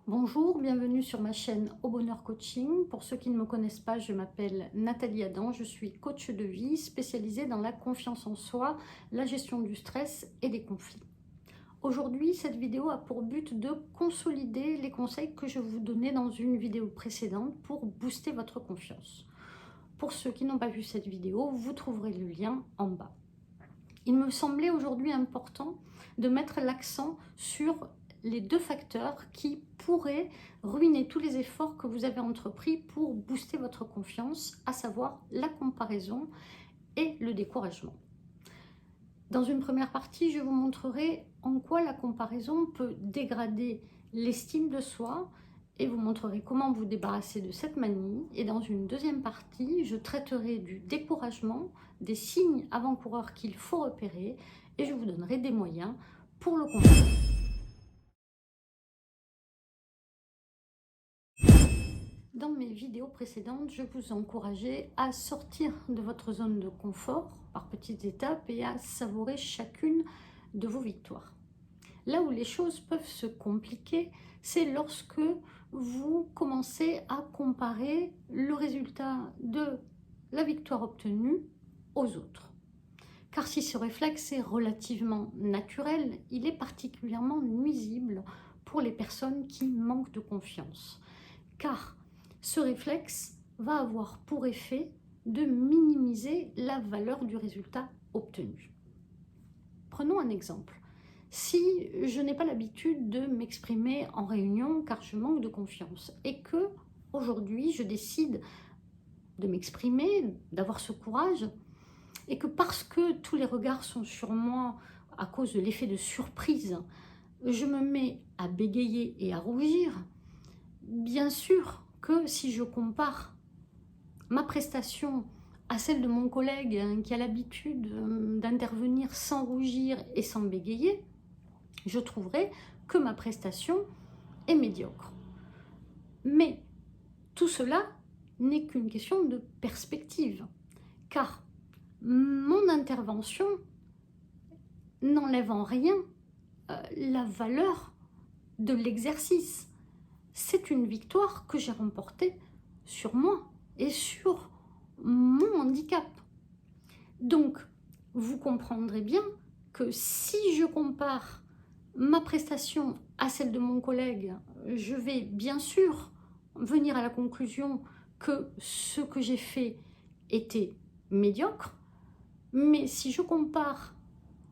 Bonjour, bienvenue sur ma chaîne Au Bonheur Coaching. Pour ceux qui ne me connaissent pas, je m'appelle Nathalie Adam, je suis coach de vie spécialisée dans la confiance en soi, la gestion du stress et des conflits. Aujourd'hui, cette vidéo a pour but de consolider les conseils que je vous donnais dans une vidéo précédente pour booster votre confiance. Pour ceux qui n'ont pas vu cette vidéo, vous trouverez le lien en bas. Il me semblait aujourd'hui important de mettre l'accent sur les deux facteurs qui pourraient ruiner tous les efforts que vous avez entrepris pour booster votre confiance, à savoir la comparaison et le découragement. Dans une première partie, je vous montrerai en quoi la comparaison peut dégrader l'estime de soi et vous montrerai comment vous débarrasser de cette manie. Et dans une deuxième partie, je traiterai du découragement, des signes avant-coureurs qu'il faut repérer et je vous donnerai des moyens pour le combattre. Dans mes vidéos précédentes, je vous encourageais à sortir de votre zone de confort par petites étapes et à savourer chacune de vos victoires. Là où les choses peuvent se compliquer, c'est lorsque vous commencez à comparer le résultat de la victoire obtenue aux autres. Car si ce réflexe est relativement naturel, il est particulièrement nuisible pour les personnes qui manquent de confiance. Car ce réflexe va avoir pour effet de minimiser la valeur du résultat obtenu. Prenons un exemple. Si je n'ai pas l'habitude de m'exprimer en réunion car je manque de confiance et que aujourd'hui je décide de m'exprimer, d'avoir ce courage et que parce que tous les regards sont sur moi à cause de l'effet de surprise, je me mets à bégayer et à rougir, bien sûr que si je compare ma prestation à celle de mon collègue qui a l'habitude d'intervenir sans rougir et sans bégayer, je trouverai que ma prestation est médiocre. Mais tout cela n'est qu'une question de perspective, car mon intervention n'enlève en rien la valeur de l'exercice. C'est une victoire que j'ai remportée sur moi et sur mon handicap. Donc, vous comprendrez bien que si je compare ma prestation à celle de mon collègue, je vais bien sûr venir à la conclusion que ce que j'ai fait était médiocre, mais si je compare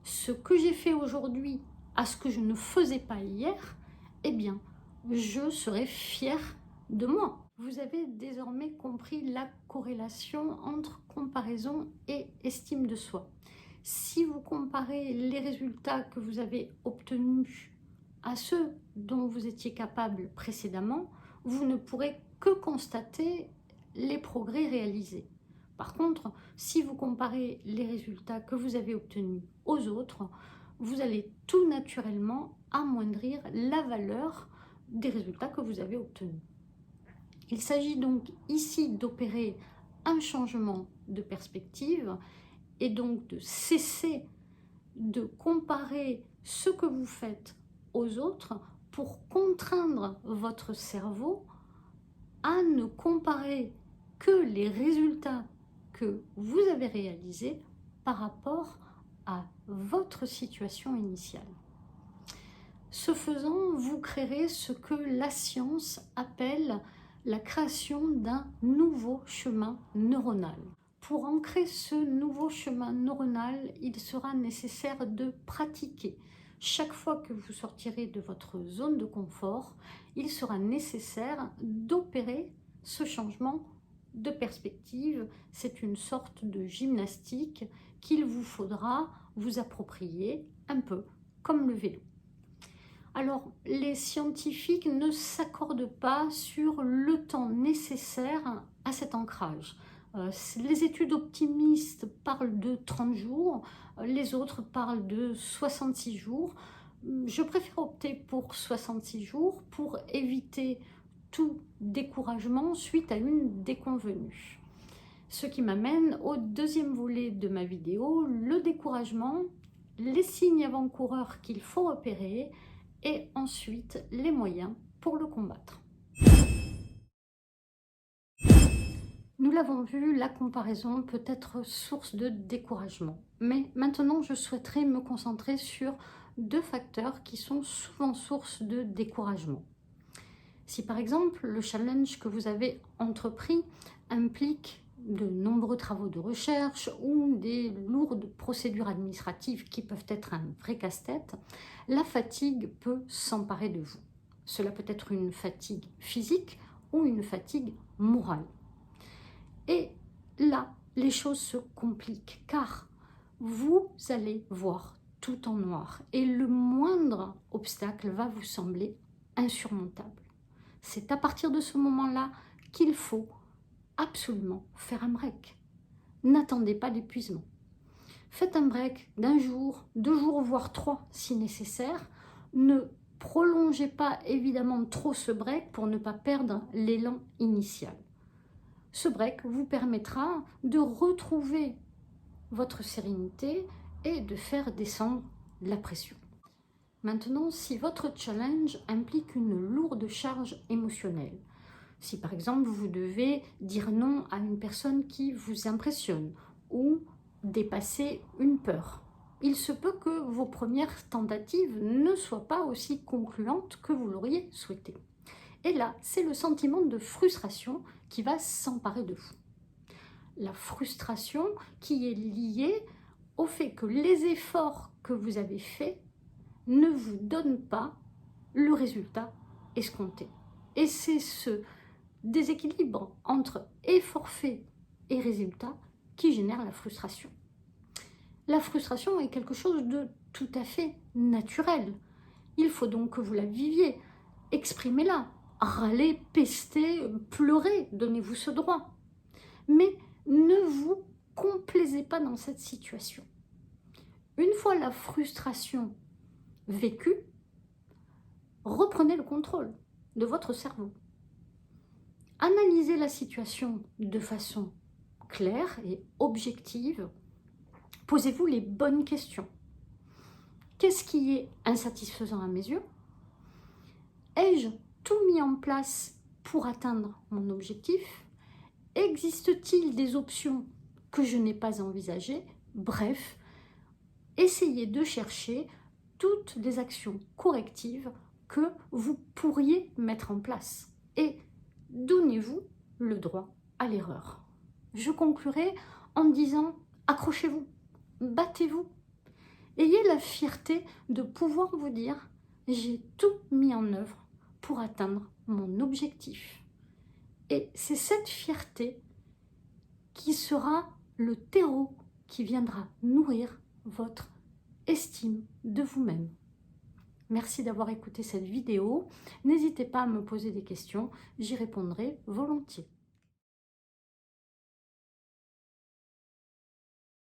ce que j'ai fait aujourd'hui à ce que je ne faisais pas hier, eh bien, je serai fière de moi. Vous avez désormais compris la corrélation entre comparaison et estime de soi. Si vous comparez les résultats que vous avez obtenus à ceux dont vous étiez capable précédemment, vous ne pourrez que constater les progrès réalisés. Par contre, si vous comparez les résultats que vous avez obtenus aux autres, vous allez tout naturellement amoindrir la valeur des résultats que vous avez obtenus. Il s'agit donc ici d'opérer un changement de perspective et donc de cesser de comparer ce que vous faites aux autres pour contraindre votre cerveau à ne comparer que les résultats que vous avez réalisés par rapport à votre situation initiale. Ce faisant, vous créerez ce que la science appelle la création d'un nouveau chemin neuronal. Pour ancrer ce nouveau chemin neuronal, il sera nécessaire de pratiquer. Chaque fois que vous sortirez de votre zone de confort, il sera nécessaire d'opérer ce changement de perspective. C'est une sorte de gymnastique qu'il vous faudra vous approprier un peu comme le vélo. Alors, les scientifiques ne s'accordent pas sur le temps nécessaire à cet ancrage. Les études optimistes parlent de 30 jours, les autres parlent de 66 jours. Je préfère opter pour 66 jours pour éviter tout découragement suite à une déconvenue. Ce qui m'amène au deuxième volet de ma vidéo, le découragement, les signes avant-coureurs qu'il faut repérer et ensuite les moyens pour le combattre. Nous l'avons vu, la comparaison peut être source de découragement. Mais maintenant, je souhaiterais me concentrer sur deux facteurs qui sont souvent source de découragement. Si par exemple, le challenge que vous avez entrepris implique de nombreux travaux de recherche ou des lourdes procédures administratives qui peuvent être un vrai casse-tête, la fatigue peut s'emparer de vous. Cela peut être une fatigue physique ou une fatigue morale. Et là, les choses se compliquent car vous allez voir tout en noir et le moindre obstacle va vous sembler insurmontable. C'est à partir de ce moment-là qu'il faut absolument faire un break. N'attendez pas l'épuisement. Faites un break d'un jour, 2 jours, voire 3 si nécessaire. Ne prolongez pas évidemment trop ce break pour ne pas perdre l'élan initial. Ce break vous permettra de retrouver votre sérénité et de faire descendre la pression. Maintenant, si votre challenge implique une lourde charge émotionnelle, si par exemple vous devez dire non à une personne qui vous impressionne ou dépasser une peur, il se peut que vos premières tentatives ne soient pas aussi concluantes que vous l'auriez souhaité. Et là, c'est le sentiment de frustration qui va s'emparer de vous. La frustration qui est liée au fait que les efforts que vous avez faits ne vous donnent pas le résultat escompté. Et c'est ce déséquilibre entre effort fait et résultat qui génère la frustration. La frustration est quelque chose de tout à fait naturel. Il faut donc que vous la viviez. Exprimez-la. Râlez, pestez, pleurez, donnez-vous ce droit. Mais ne vous complaisez pas dans cette situation. Une fois la frustration vécue, reprenez le contrôle de votre cerveau. Analysez la situation de façon claire et objective. Posez-vous les bonnes questions. Qu'est-ce qui est insatisfaisant à mes yeux? Ai-je tout mis en place pour atteindre mon objectif? Existe-t-il des options que je n'ai pas envisagées? Bref, essayez de chercher toutes les actions correctives que vous pourriez mettre en place et donnez-vous le droit à l'erreur. Je conclurai en disant accrochez-vous, battez-vous. Ayez la fierté de pouvoir vous dire j'ai tout mis en œuvre pour atteindre mon objectif. Et c'est cette fierté qui sera le terreau qui viendra nourrir votre estime de vous-même. Merci d'avoir écouté cette vidéo. N'hésitez pas à me poser des questions, j'y répondrai volontiers.